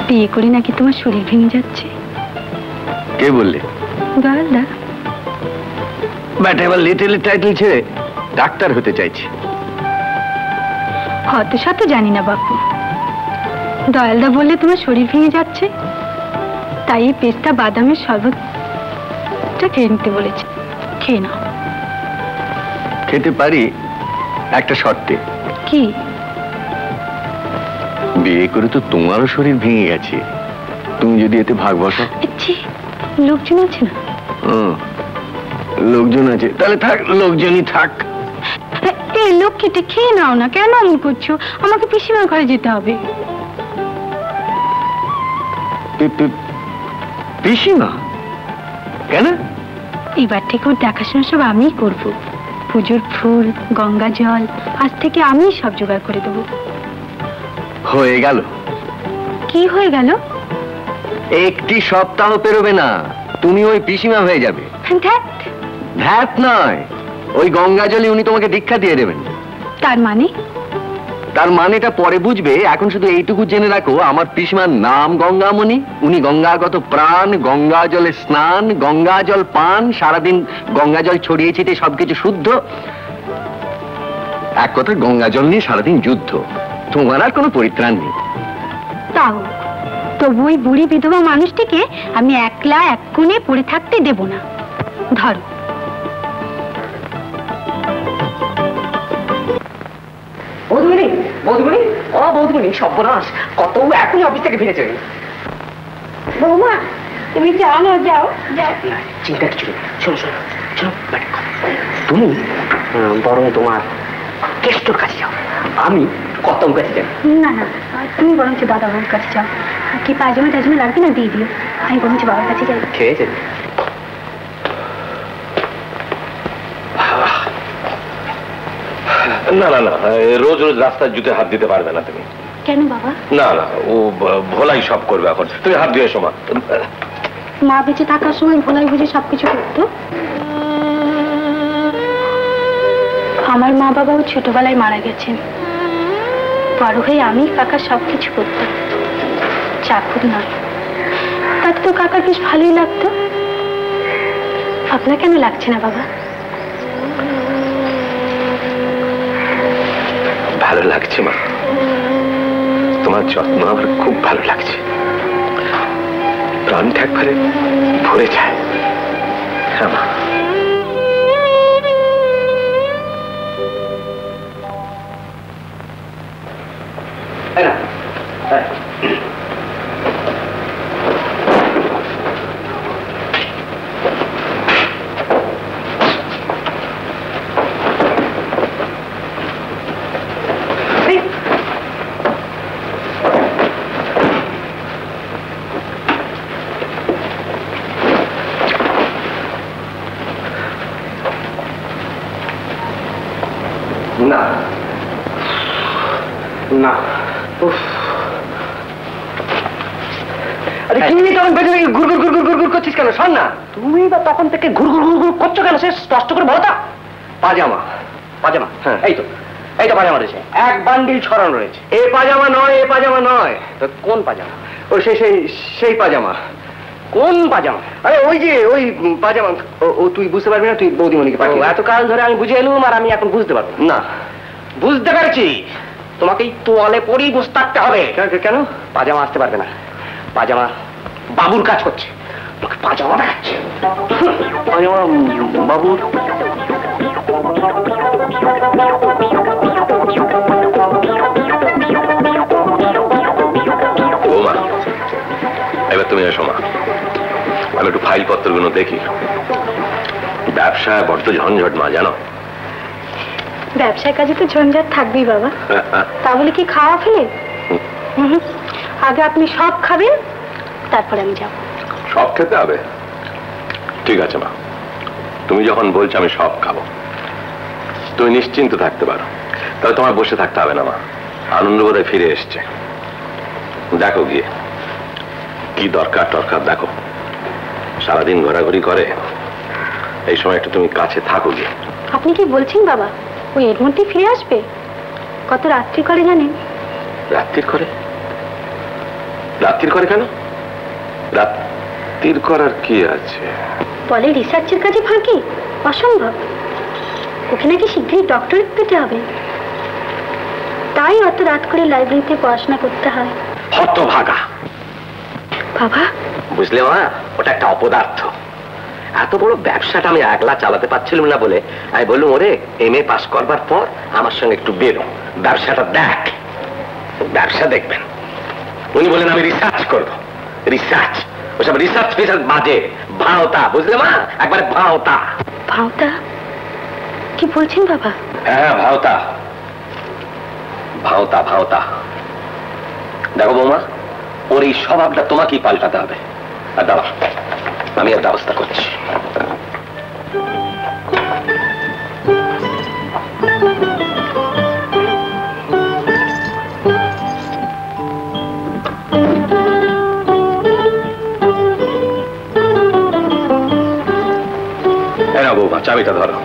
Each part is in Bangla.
বিয়ে করে নাকি তোমার শরীর ভেঙে যাচ্ছে। কে বললে? দয়ালদা। ব্যাটা এবার লিটল টাইটেল ছেড়ে ডাক্তার হতে চাইছে। হয়তো শত জানি না বাপু, দয়ালদা বললে তোমার শরীর ভেঙে যাচ্ছে, তাই এই পেস্তা বাদামের শরবতটা খেয়ে নিতে বলেছে। খেয়ে নাও। খেতে পারি, একটা শর্তে। কি? বিয়ে করে তো তোমারও শরীর ভেঙে গেছে, তুমি যদি এতে ভাগ বসো। লোকজন আছে না? লোকজন আছে, তাহলে থাক, লোকজনই থাক। এই লক্ষ্মীতে খেয়ে নাও না, কেন এমন করছো? আমাকে পিসিমার ঘরে যেতে হবে। পিসিমা? কেন? এবার থেকে ওর দেখাশোনা সব আমিই করব। পুজোর ফুল, গঙ্গা জল আজ থেকে আমিই সব জোগাড় করে দেবো। হয়ে গেল। কি হয়ে গেল? একটি সপ্তাহ পেরোবে না, তুমি ওই পিসিমা হয়ে যাবে। ধ্যাত নয়, ওই গঙ্গা জলে উনি তোমাকে দীক্ষা দিয়ে দেবেন। তার মানে? তার মানেটা পরে বুঝবে, এখন শুধু এইটুকু জেনে রাখো, আমার পিসিমার নাম গঙ্গামণি, উনি গঙ্গাগত প্রাণ, গঙ্গা জলে স্নান, গঙ্গা জল পান, সারাদিন গঙ্গা জল ছড়িয়ে ছিটিয়ে সবকিছু শুদ্ধ। এক কথায় গঙ্গা জল নিয়ে সারাদিন যুদ্ধ, তোমার আর কোনো পরিত্রাণ নেই। তাও তবু ওই বুড়ি বিধবা মানুষটিকে আমি একলা এক কোণে পড়ে থাকতে দেব না। ধরো। বৌদিমণি, বৌদিমণি, ও বৌদিমণি, সর্বনাশ, কত এখনই অফিস থেকে ফিরেছে। বৌমা, তুমি যাও না, যাও যাও। চিন্তা কিছু নেই, শোনো শোনো শোনো, তুমি বরং তোমার কেষ্টর কাছে যাও, আমি কতম কাছে যাই। না না, তুমি বরঞ্চ দাদা বাবুর কাছে যাও। কি পায়জামা টাইজামা লাগবে না, দিয়ে দিও। আমি বরঞ্চ বাবার কাছে যাই। খেয়েছে? না না না, রোজ রোজ রাস্তার জুতে হাত দিতে পারবে না তুমি। কেন বাবা? না না, ও ভোলাই সব করবে এখন, তুমি হাত দিয়ে এসো মা। মা বেঁচে থাকার সময় ভোলাই বুঝে সবকিছু করতো। আমার মা বাবাও ছোটবেলায় মারা গেছেন, বড় হয়ে আমি কাকার সবকিছু করতাম, চাকর নয়। তাতে তো কাকার বেশ ভালোই লাগতো। আপনার কেন লাগছে না বাবা? ভালো লাগছে মা, তোমার যত্ন আমার খুব ভালো লাগছে, প্রাণটা একবারে ভরে যায়। হ্যাঁ মা। না না, আরে কি তখন পেছনে ঘুর ঘুর ঘুর ঘুর ঘুর ঘুর করছিস কেন? শোন না, তুমি বা তখন থেকে ঘুর ঘুর ঘুর ঘুর করছো কেন? সে স্পষ্ট করে বলো তা। পাজামা, পাজামা, হ্যাঁ এই তো, এই তো পাজামা রয়েছে, এক বান্ডিল ছড়ানো রয়েছে। এ পাজামা নয়, এ পাজামা নয়। তো কোন পাজামা? ও সেই পাজামা। কোন পাজামা? আরে ওই যে ওই পাজামা। ও তুই বুঝতে পারবি না, তুই বৌদিমণিকে পাঠিয়ে। এত কাল ধরে আমি বুঝে এলুম আর আমি এখন বুঝতে পারবো না। বুঝতে পেরেছি, তোমাকে এই তোয়ালে পরেই বসে থাকতে হবে। কেন? পাজামা আসতে পারবে না, পাজামা বাবুর কাজ করছে, তোকে পাজামা দেখাচ্ছে। পাজামা বাবুর? ও মা, এবার তুমি এসো মা, আমি একটু ফাইল পত্রগুলো দেখি। ব্যবসায় বড্ড ঝঞ্ঝট মা, জানো। ব্যবসার কাজে তো ঝঞ্ঝাট থাকবেই বাবা, তা বলে কি খাওয়া ফেলে? আগে আপনি সব খাবেন, তারপরে আমি যাব। সব খেতে হবে? ঠিক আছে মা, তুমি যখন বলছো আমি সব খাবো, তুমি নিশ্চিন্ত থাকতে পারো। তাহলে তোমার বসে থাকতে হবে না মা, আনন্দ বোধহয় ফিরে এসছে। দেখো গিয়ে কি দরকার টরকার দেখো, সারাদিন ঘোরাঘুরি করে, এই সময় একটু তুমি কাছে থাকো গিয়ে। আপনি কি বলছেন বাবা, ওই এর মধ্যে ফিরে আসবে? কত রাত্রি করে জানেন? রাত্রির করে? রাত্রির করে কেন? রাত্রির করার কি আছে? বলে রিসার্চের কাজে ফাঁকি, অসম্ভব। ওকে নাকি শীঘ্রই ডক্টরেট পেতে হবে, তাই অত রাত করে লাইব্রেরিতে পড়াশোনা করতে হয়। হতভাগা বাবা, বুঝলে মা, ওটা একটা অপদার্থ। এত বড় ব্যবসাটা আমি একলা চালাতে পারছিলাম না বলে আমি বললাম, ওরে MA পাস করবার পর আমার সঙ্গে একটু বেরো, ব্যবসাটা দেখ। ব্যবসা দেখবেন। উনি বলেন আমি রিসার্চ করবো। রিসার্চ? ওসব রিসার্চ ফিসার্চ বাজে, ভাওতা, বুঝলে মা, একবারে ভাওতা। ভাওতা? কি বলছেন বাবা? হ্যাঁ, ভাওতা ভাওতা ভাওতা। দেখো বৌমা, ওর এই স্বভাবটা তোমাকেই পাল্টাতে হবে। আর দাঁড়া, আমি এর ব্যবস্থা করছি। বৌমা, চাবিটা ধরো।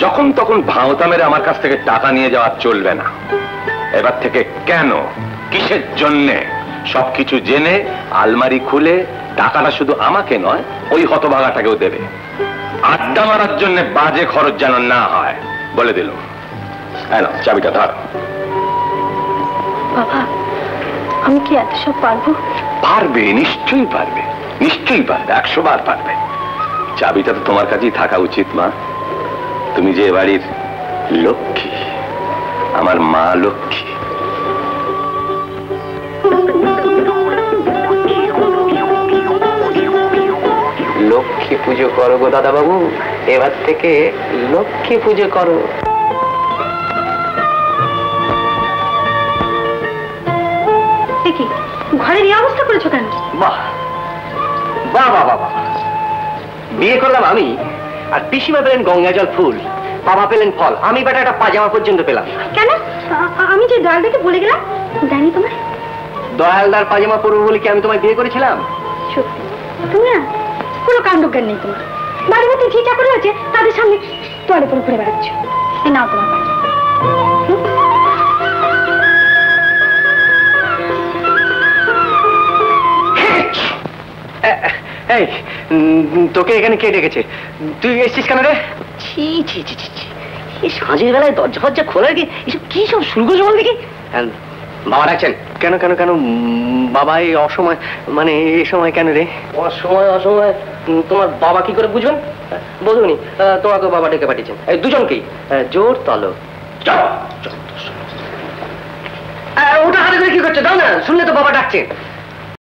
যখন তখন ভাওতা মেরে আমার কাছ থেকে টাকা নিয়ে যাওয়া চলবে না। এবার থেকে কেন, কিসের জন্যে, সবকিছু জেনে আলমারি খুলে টাকাটা শুধু আমাকে নয়, ওই হতভাগাটাকেও দেবে। আড্ডা মারার জন্য বাজে খরচ যেন না হয়, বলে দিল। হ্যালো, চাবিটা ধর। বাবা, আমি কি এত সব পারবো? পারবে, নিশ্চয়ই পারবে, নিশ্চয়ই পারবে, 100 বার পারবে। চাবিটা তো তোমার কাছেই থাকা উচিত মা। তুমি যে বাড়ির লক্ষ্মী, আমার মা লক্ষ্মী। লক্ষ্মী পুজো করো গো দাদা বাবু, এবার থেকে লক্ষ্মী পুজো করো। কি ঘরের এই অবস্থা করেছো কেন? বাহ বাহ বাহ বাহ, বিয়ে করলাম আমি, আর পিসিমা পেলেন গঙ্গা জল ফুল, বাবা পেলেন ফল, আমি বেটা একটা পাজামা পর্যন্ত পেলাম। কেন? আমি যে দয়ালদাকে বলে গেলাম, জানি তোমার দয়ালদার পাজামা পরবো বলে কি আমি তোমায় বিয়ে করেছিলাম? সত্যি তুমি না, কোনো কাণ্ডজ্ঞান নেই তোমার। বাড়ির মধ্যে যে চাকরি আছে তাদের সামনে তোয়ালে পরে ঘুরে বেড়াচ্ছ। এ নাও তোমার বাড়ি। এই, তোকে এখানে কে ডেকেছে? তুই এসছিস কেন রে? ছি ছি ছি ছি ছি, এই সাঁঝের বেলায় দরজা ফরজা খোলার কি এসব কি সব শুরু করছো বল দেখি? বাবা ডাকছেন? কেন কেন কেন বাবা এই অসময়, মানে এই সময় কেন রে? অসময় অসময় তোমার বাবা কি করে বুঝবেন? বলুনি, তোমাকে বাবা ডেকে পাঠিয়েছেন। এই দুজনকেই জোর তলো। ওটা হাতে ধরে কি করছো? দাও না, শুনলে তো বাবা ডাকছে।